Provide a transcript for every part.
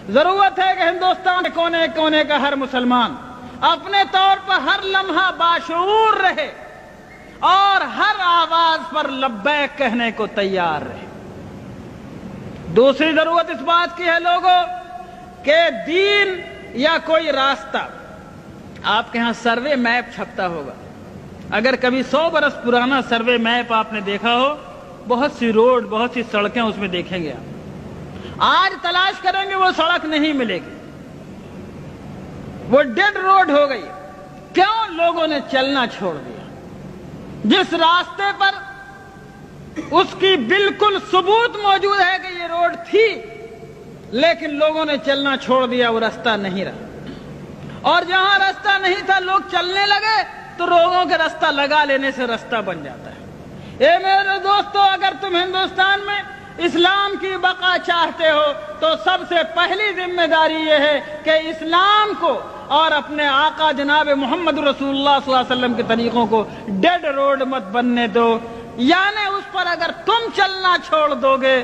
ضرورت ہے کہ ہندوستان کے کونے کونے کا ہر مسلمان اپنے طور پر ہر لمحہ باشعور رہے اور ہر آواز پر لبیک کہنے کو تیار رہے۔ دوسری ضرورت اس بات کی ہے لوگوں کہ دین یا کوئی راستہ، آپ کے ہاں سروے میپ چھپتا ہوگا، اگر کبھی 100 برس پرانا سروے میپ آپ نے دیکھا ہو، بہت سی روڈ، بہت سی سڑکیں اس میں دیکھیں گے آپ۔ آج تلاش کریں گے وہ سڑک نہیں ملے گی، وہ ڈیڈ روڈ ہو گئی۔ کیوں؟ لوگوں نے چلنا چھوڑ دیا۔ جس راستے پر اس کی بالکل ثبوت موجود ہے کہ یہ روڈ تھی، لیکن لوگوں نے چلنا چھوڑ دیا، وہ راستہ نہیں رہا۔ اور جہاں راستہ نہیں تھا لوگ چلنے لگے تو لوگوں کے راستہ لگا لینے سے راستہ بن جاتا ہے۔ اے میرے دوستو، اگر تم ہندوستان میں اسلام کی بقا چاہتے ہو تو سب سے پہلی ذمہ داری یہ ہے کہ اسلام کو اور اپنے آقا جناب محمد رسول اللہ صلی اللہ علیہ وسلم کے طریقوں کو ڈیڈ روڈ مت بننے دو، یعنی اس پر اگر تم چلنا چھوڑ دو گے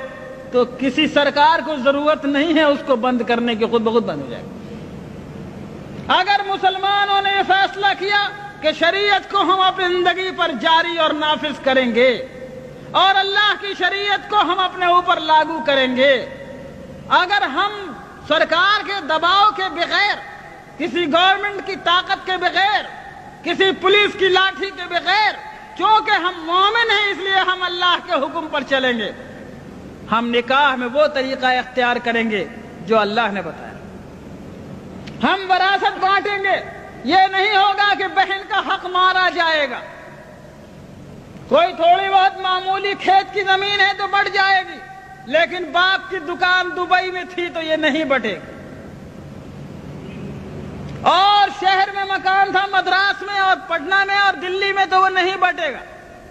تو کسی سرکار کو ضرورت نہیں ہے اس کو بند کرنے کی، خود بخود بند ہو جائے گا۔ اگر مسلمانوں نے یہ فیصلہ کیا کہ شریعت کو ہم اپنی زندگی پر جاری اور نافذ کریں گے اور اللہ کی شریعت کو ہم اپنے اوپر لاگو کریں گے، اگر ہم سرکار کے دباؤ کے بغیر، کسی گورنمنٹ کی طاقت کے بغیر، کسی پولیس کی لاٹھی کے بغیر، چونکہ ہم مومن ہیں اس لیے ہم اللہ کے حکم پر چلیں گے، ہم نکاح میں وہ طریقہ اختیار کریں گے جو اللہ نے بتایا، ہم وراثت بانٹیں گے، یہ نہیں ہوگا کہ بہن کا حق مارا جائے گا۔ کوئی تھوڑی بہت معمولی کھیت کی زمین ہے تو بٹ جائے گی، لیکن باپ کی دکان دبئی میں تھی تو یہ نہیں بٹے گی، اور شہر میں مکان تھا مدراس میں اور پٹنہ میں اور دلی میں تو وہ نہیں بٹے گا،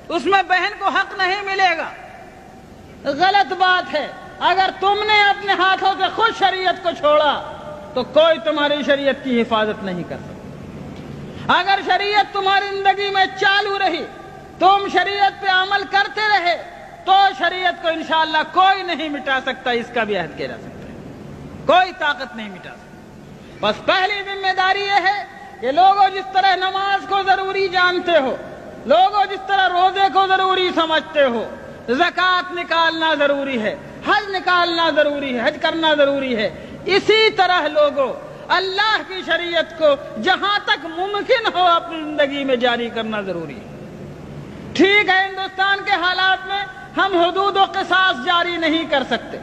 اس میں بہن کو حق نہیں ملے گا۔ غلط بات ہے۔ اگر تم نے اپنے ہاتھوں سے خود شریعت کو چھوڑا تو کوئی تمہاری شریعت کی حفاظت نہیں کر سکتا۔ اگر شریعت تمہاری زندگی میں چالو رہی، تم شریعت پہ عمل کرتے رہے تو شریعت کو انشاءاللہ کوئی نہیں مٹا سکتا، اس کا بھی عہد کیا جا سکتا ہے، کوئی طاقت نہیں مٹا سکتا۔ بس پہلی ذمہ داری یہ ہے کہ لوگوں جس طرح نماز کو ضروری جانتے ہو، لوگوں جس طرح روزے کو ضروری سمجھتے ہو، زکوٰۃ نکالنا ضروری ہے، حج نکالنا ضروری ہے، حج کرنا ضروری ہے، اسی طرح لوگوں اللہ کی شریعت کو جہاں تک ممکن ہو اپنی زندگی میں جاری کرنا ضروری ہے۔ ٹھیک ہے، ہندوستان کے حالات میں ہم حدود و قصاص جاری نہیں کر سکتے،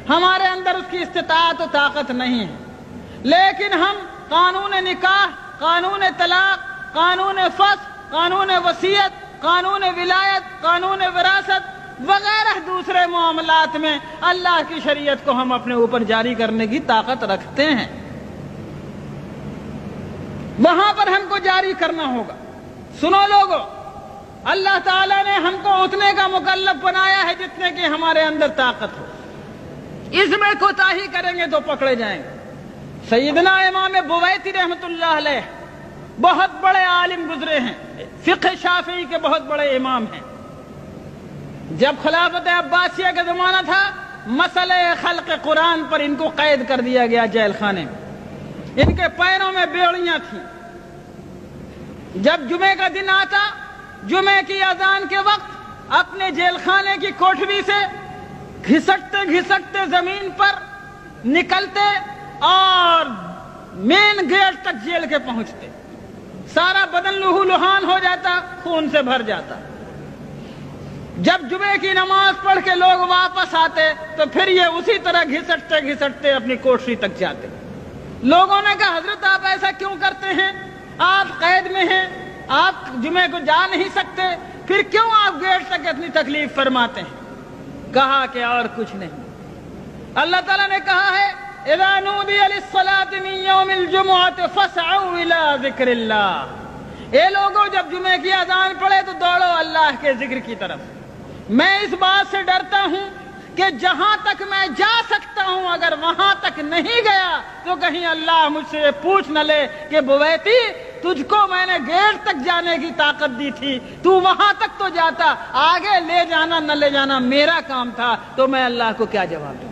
ہمارے اندر اس کی استطاعت و طاقت نہیں ہے، لیکن ہم قانون نکاح، قانون طلاق، قانون فسخ، قانون وصیت، قانون ولایت، قانون وراثت وغیرہ دوسرے معاملات میں اللہ کی شریعت کو ہم اپنے اوپر جاری کرنے کی طاقت رکھتے ہیں، وہاں پر ہم کو جاری کرنا ہوگا۔ سنو لوگوں، اللہ تعالیٰ نے ہم کو اتنے کا مکلف بنایا ہے جتنے کی ہمارے اندر طاقت ہو، اس میں کوتاہی کریں گے تو پکڑے جائیں گے۔ سیدنا امام بویتی رحمت اللہ علیہ بہت بڑے عالم گزرے ہیں، فقہ شافعی کے بہت بڑے امام ہیں۔ جب خلافت عباسیہ کا زمانہ تھا، مسئلہ خلق قرآن پر ان کو قید کر دیا گیا جیل خانے میں، ان کے پیروں میں بیڑیاں تھیں۔ جب جمعے کا دن آتا، جمعے کی اذان کے وقت اپنے جیل خانے کی کوٹھری سے گھسٹتے گھسٹتے زمین پر نکلتے اور مین گیٹ تک جیل کے پہنچتے، سارا بدن لہو لہان ہو جاتا، خون سے بھر جاتا۔ جب جمعے کی نماز پڑھ کے لوگ واپس آتے تو پھر یہ اسی طرح گھسٹتے گھسٹتے اپنی کوٹھری تک جاتے۔ لوگوں نے کہا حضرت آپ ایسا کیوں کرتے ہیں؟ آپ قید میں ہیں، آپ جمعے کو جا نہیں سکتے، پھر کیوں آپ گیٹ تک اتنی تکلیف فرماتے ہیں؟ کہا کہ اور کچھ نہیں، اللہ تعالیٰ نے کہا ہے اذا نودی للصلاة من یوم الجمعة فاسعوا الى ذکر اللہ، اے لوگوں جب جمعے کی اذان پڑھے تو دوڑو اللہ کے ذکر کی طرف۔ میں اس بات سے ڈرتا ہوں کہ جہاں تک میں جا سکتا ہوں اگر وہاں تک نہیں گیا تو کہیں اللہ مجھ سے پوچھ نہ لے کہ بویتی تجھ کو میں نے گیٹ تک جانے کی طاقت دی تھی، تو وہاں تک تو جاتا، آگے لے جانا نہ لے جانا میرا کام تھا، تو میں اللہ کو کیا جواب دوں؟